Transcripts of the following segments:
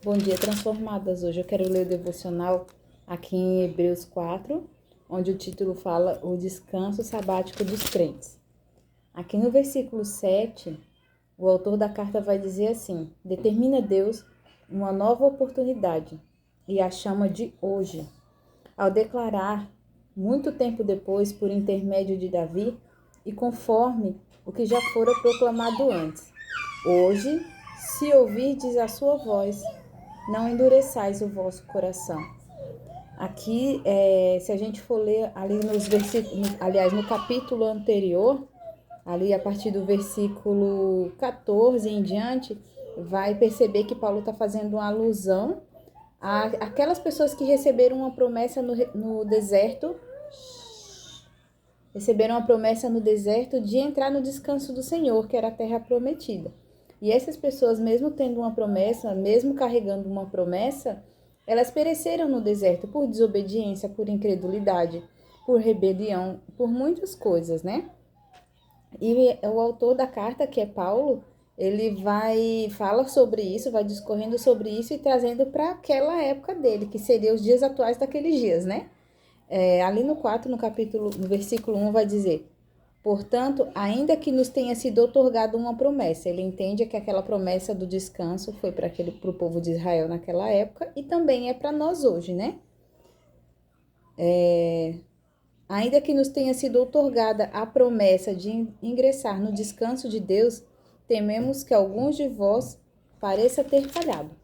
Bom dia, transformadas. Hoje eu quero ler o devocional aqui em Hebreus 4, onde o título fala o descanso sabático dos crentes. Aqui no versículo 7, o autor da carta vai dizer assim: determina Deus uma nova oportunidade e a chama de hoje, ao declarar, muito tempo depois, por intermédio de Davi, e conforme o que já fora proclamado antes. Hoje, se ouvirdes a sua voz, não endureçais o vosso coração. Aqui, se a gente for ler ali nos versículos, aliás, no capítulo anterior, ali a partir do versículo 14 em diante, vai perceber que Paulo está fazendo uma alusão àquelas pessoas que receberam uma promessa no deserto, de entrar no descanso do Senhor, que era a terra prometida. E essas pessoas, mesmo tendo uma promessa, mesmo carregando uma promessa, elas pereceram no deserto por desobediência, por incredulidade, por rebelião, por muitas coisas, né? E o autor da carta, que é Paulo, ele fala sobre isso, vai discorrendo sobre isso e trazendo para aquela época dele, que seria os dias atuais daqueles dias, né? Ali no 4, no versículo 1, vai dizer: portanto, ainda que nos tenha sido otorgada uma promessa, ele entende que aquela promessa do descanso foi para o povo de Israel naquela época e também é para nós hoje, né? Ainda que nos tenha sido otorgada a promessa de ingressar no descanso de Deus, tememos que alguns de vós pareça ter falhado.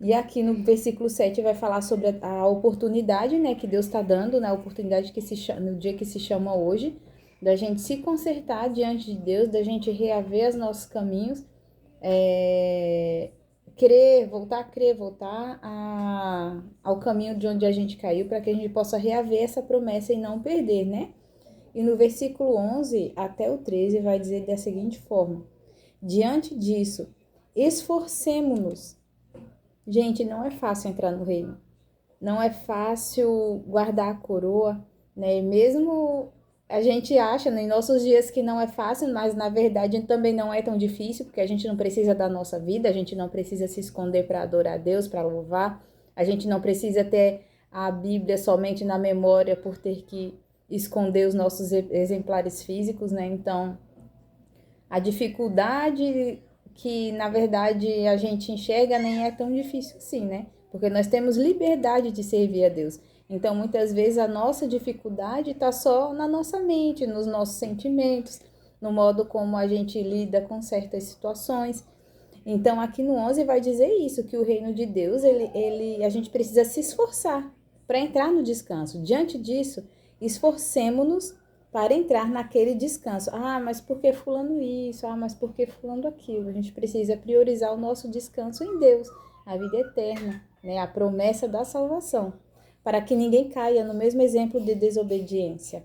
E aqui no versículo 7 vai falar sobre a oportunidade, né, que Deus está dando, né, a oportunidade no dia que se chama hoje, da gente se consertar diante de Deus, da gente reaver os nossos caminhos, voltar ao caminho de onde a gente caiu, para que a gente possa reaver essa promessa e não perder, né? E no versículo 11 até o 13 vai dizer da seguinte forma: diante disso, esforcemo-nos. Gente, não é fácil entrar no reino. Não é fácil guardar a coroa, né? Mesmo a gente acha, né, em nossos dias que não é fácil, mas na verdade também não é tão difícil, porque a gente não precisa da nossa vida, a gente não precisa se esconder para adorar a Deus, para louvar, a gente não precisa ter a Bíblia somente na memória por ter que esconder os nossos exemplares físicos, né? Então, a dificuldade que, na verdade, a gente enxerga nem é tão difícil assim, né? Porque nós temos liberdade de servir a Deus. Então, muitas vezes, a nossa dificuldade está só na nossa mente, nos nossos sentimentos, no modo como a gente lida com certas situações. Então, aqui no 11 vai dizer isso, que o reino de Deus, a gente precisa se esforçar para entrar no descanso. Diante disso, esforcemo-nos para entrar naquele descanso. Ah, mas por que fulano isso? Ah, mas por que fulano aquilo? A gente precisa priorizar o nosso descanso em Deus, a vida eterna, né? A promessa da salvação, para que ninguém caia no mesmo exemplo de desobediência.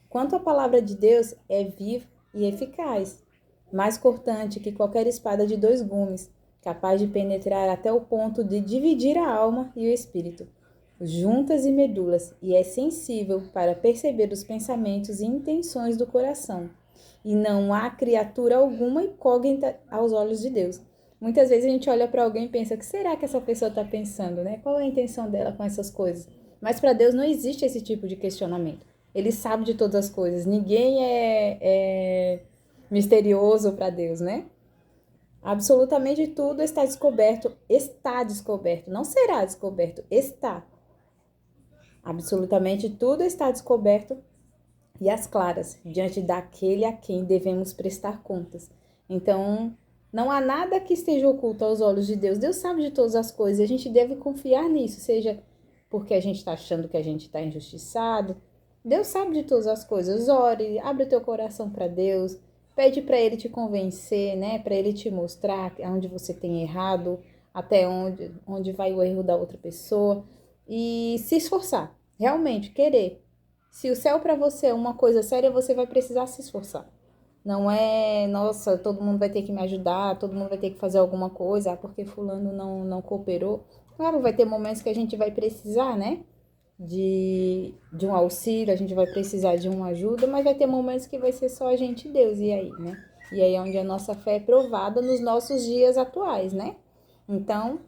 Quanto à palavra de Deus, é viva e eficaz, mais cortante que qualquer espada de dois gumes, capaz de penetrar até o ponto de dividir a alma e o espírito, juntas e medulas, e é sensível para perceber os pensamentos e intenções do coração. E não há criatura alguma incógnita aos olhos de Deus. Muitas vezes a gente olha para alguém e pensa: o que será que essa pessoa está pensando, né? Qual é a intenção dela com essas coisas? Mas para Deus não existe esse tipo de questionamento. Ele sabe de todas as coisas. Ninguém é misterioso para Deus, né? Absolutamente tudo está descoberto. Está descoberto. Não será descoberto. Está. Absolutamente tudo está descoberto e às claras, diante daquele a quem devemos prestar contas. Então, não há nada que esteja oculto aos olhos de Deus. Deus sabe de todas as coisas e a gente deve confiar nisso, seja porque a gente está achando que a gente está injustiçado. Deus sabe de todas as coisas. Ore, abre o teu coração para Deus, pede para Ele te convencer, né? Para Ele te mostrar onde você tem errado, até onde vai o erro da outra pessoa. E se esforçar, realmente, querer. Se o céu para você é uma coisa séria, você vai precisar se esforçar. Não é, nossa, todo mundo vai ter que me ajudar, todo mundo vai ter que fazer alguma coisa, porque fulano não cooperou. Claro, vai ter momentos que a gente vai precisar, né? De um auxílio, a gente vai precisar de uma ajuda, mas vai ter momentos que vai ser só a gente e Deus, e aí, né? E aí é onde a nossa fé é provada nos nossos dias atuais, né? Então,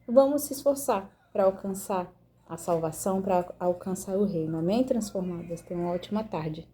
vamos se esforçar para alcançar a salvação, para alcançar o reino. Amém, transformadas? Tenham uma ótima tarde.